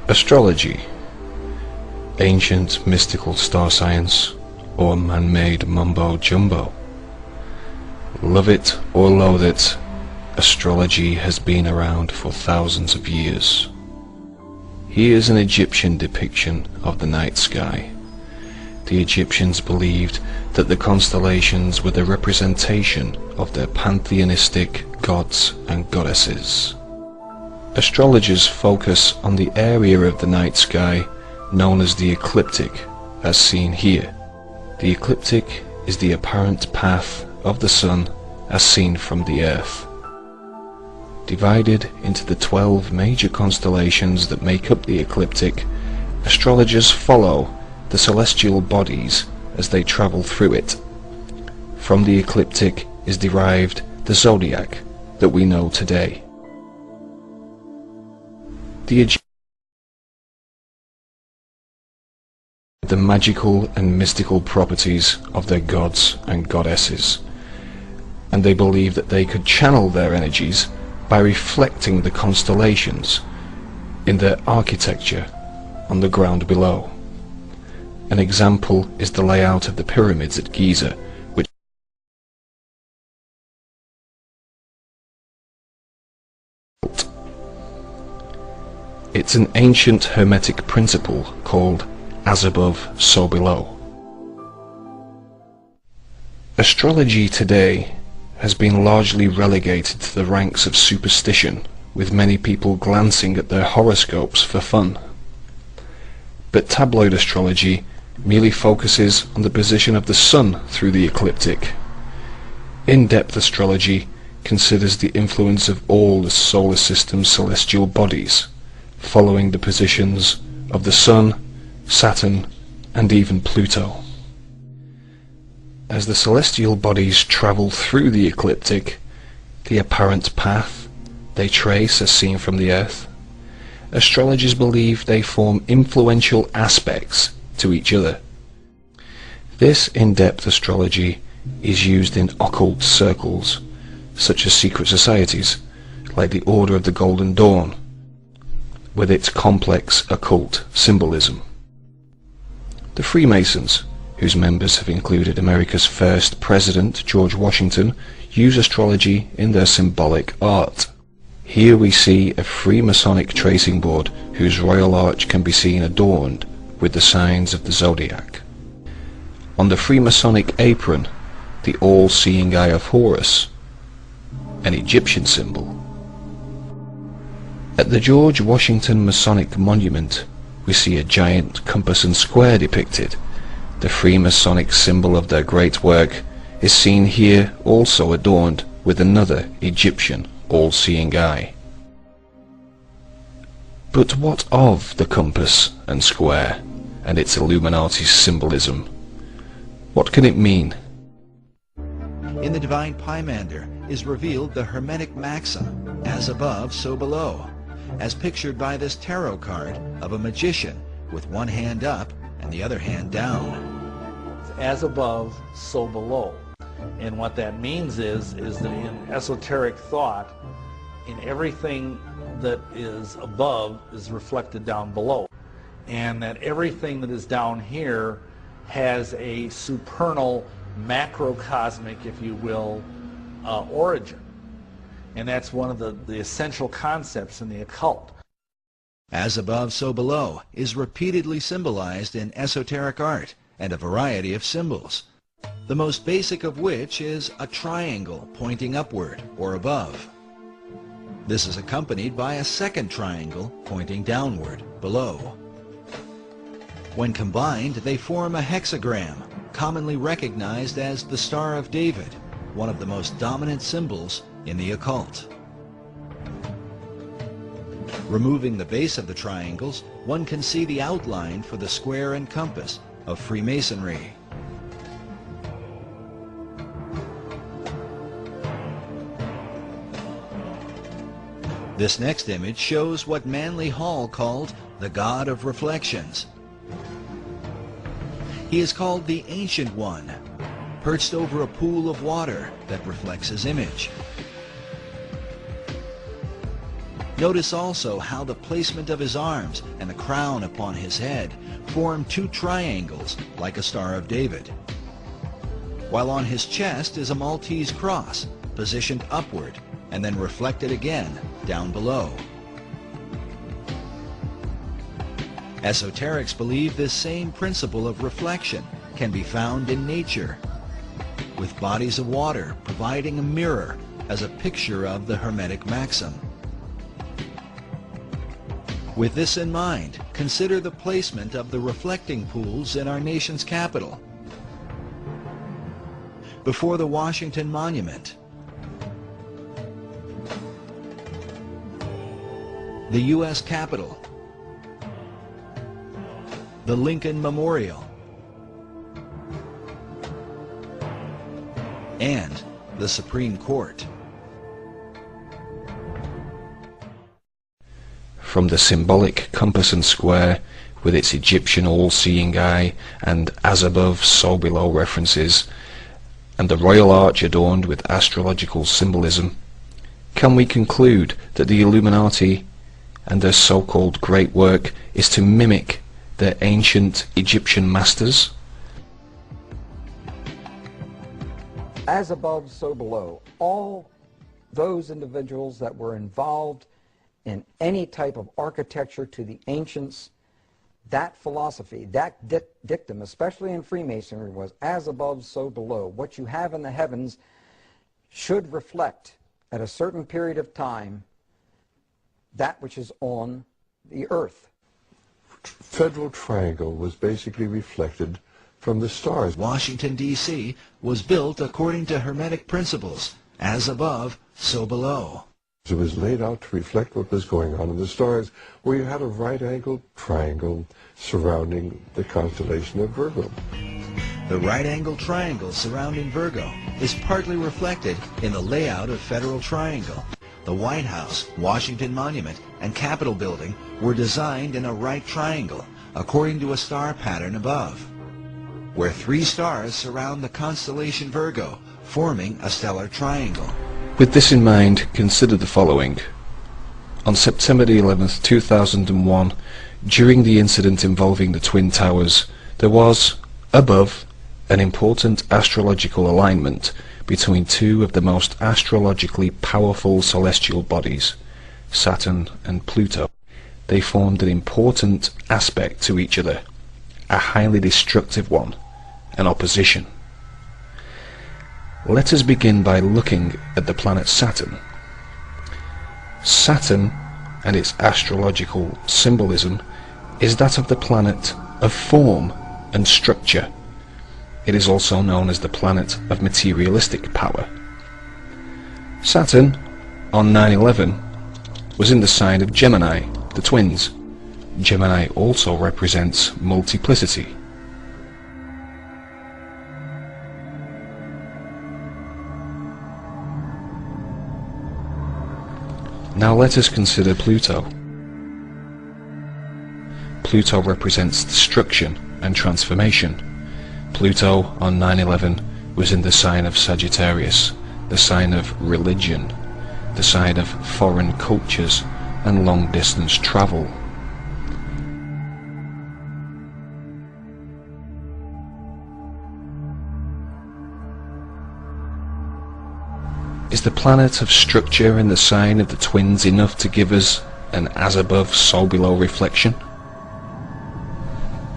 Astrology, ancient mystical star science, or man-made mumbo-jumbo. Love it or loathe it, astrology has been around for thousands of years. Here's an Egyptian depiction of the night sky. The Egyptians believed that the constellations were the representation of their pantheistic gods and goddesses. Astrologers focus on the area of the night sky known as the ecliptic, as seen here. The ecliptic is the apparent path of the sun as seen from the earth. Divided into the 12 major constellations that make up the ecliptic, astrologers follow the celestial bodies as they travel through it. From the ecliptic is derived the zodiac that we know today. The magical and mystical properties of their gods and goddesses, and they believed that they could channel their energies by reflecting the constellations in their architecture on the ground below. An example is the layout of the pyramids at Giza, which it's an ancient hermetic principle called as above, so below. Astrology today has been largely relegated to the ranks of superstition, with many people glancing at their horoscopes for fun. But tabloid astrology merely focuses on the position of the sun through the ecliptic. In-depth astrology considers the influence of all the solar system's celestial bodies, following the positions of the sun, Saturn, and even Pluto. As the celestial bodies travel through the ecliptic, the apparent path they trace as seen from the Earth, astrologers believe they form influential aspects to each other. This in-depth astrology is used in occult circles, such as secret societies, like the Order of the Golden Dawn, with its complex occult symbolism. The Freemasons, whose members have included America's first president, George Washington, use astrology in their symbolic art. Here we see a Freemasonic tracing board whose royal arch can be seen adorned with the signs of the zodiac. On the Freemasonic apron, the all-seeing eye of Horus, an Egyptian symbol. At the George Washington Masonic Monument, we see a giant compass and square depicted. The Freemasonic symbol of their great work is seen here, also adorned with another Egyptian all-seeing eye. But what of the compass and square and its Illuminati symbolism? What can it mean? In the Divine Pymander is revealed the Hermetic maxim, as above, so below, as pictured by this tarot card of a magician with one hand up and the other hand down. As above, so below. And what that means is that in esoteric thought, in everything that is above is reflected down below. And that everything that is down here has a supernal, macrocosmic, if you will, origin. And that's one of the essential concepts in the occult. As above, so below is repeatedly symbolized in esoteric art and a variety of symbols, the most basic of which is a triangle pointing upward or above. This is accompanied by a second triangle pointing downward below. When combined, they form a hexagram, commonly recognized as the Star of David, one of the most dominant symbols in the occult. Removing the base of the triangles, one can see the outline for the square and compass of Freemasonry. This next image shows what Manly Hall called the God of Reflections. He is called the Ancient One, perched over a pool of water that reflects his image. Notice also how the placement of his arms and the crown upon his head form two triangles like a Star of David, while on his chest is a Maltese cross positioned upward and then reflected again down below. Esoterics believe this same principle of reflection can be found in nature, with bodies of water providing a mirror as a picture of the Hermetic maxim. With this in mind, consider the placement of the reflecting pools in our nation's capital. Before the Washington Monument, the U.S. Capitol, the Lincoln Memorial, and the Supreme Court. From the symbolic compass and square, with its Egyptian all-seeing eye and as above, so below references, and the royal arch adorned with astrological symbolism, can we conclude that the Illuminati and their so-called great work is to mimic their ancient Egyptian masters? As above, so below. All those individuals that were involved in any type of architecture to the ancients, that philosophy, that dictum, especially in Freemasonry, was as above, so below. What you have in the heavens should reflect at a certain period of time that which is on the earth. Federal triangle was basically reflected from the stars. Washington, D.C. was built according to Hermetic principles, as above, so below. It was laid out to reflect what was going on in the stars, where you had a right-angled triangle surrounding the constellation of Virgo. The right-angled triangle surrounding Virgo is partly reflected in the layout of Federal Triangle. The White House, Washington Monument, and Capitol Building were designed in a right triangle, according to a star pattern above, where three stars surround the constellation Virgo, forming a stellar triangle. With this in mind, consider the following. On September the 11th, 2001, during the incident involving the Twin Towers, there was, above, an important astrological alignment between two of the most astrologically powerful celestial bodies, Saturn and Pluto. They formed an important aspect to each other, a highly destructive one, an opposition. Let us begin by looking at the planet Saturn. Saturn and its astrological symbolism is that of the planet of form and structure. It is also known as the planet of materialistic power. Saturn, on 9/11, was in the sign of Gemini, the twins. Gemini also represents multiplicity. Now let us consider Pluto. Pluto represents destruction and transformation. Pluto on 9/11 was in the sign of Sagittarius, the sign of religion, the sign of foreign cultures and long-distance travel. Is the planet of structure in the sign of the twins enough to give us an as above, so below reflection?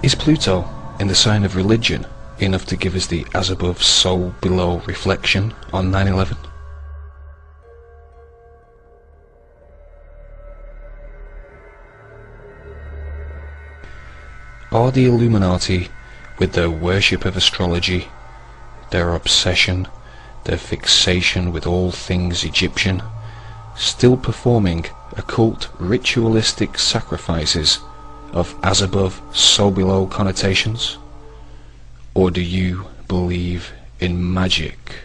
Is Pluto in the sign of religion enough to give us the as above, so below reflection on 9/11? Are the Illuminati, with their worship of astrology, their obsession, their fixation with all things Egyptian, still performing occult ritualistic sacrifices of as above, so below connotations? Or do you believe in magic?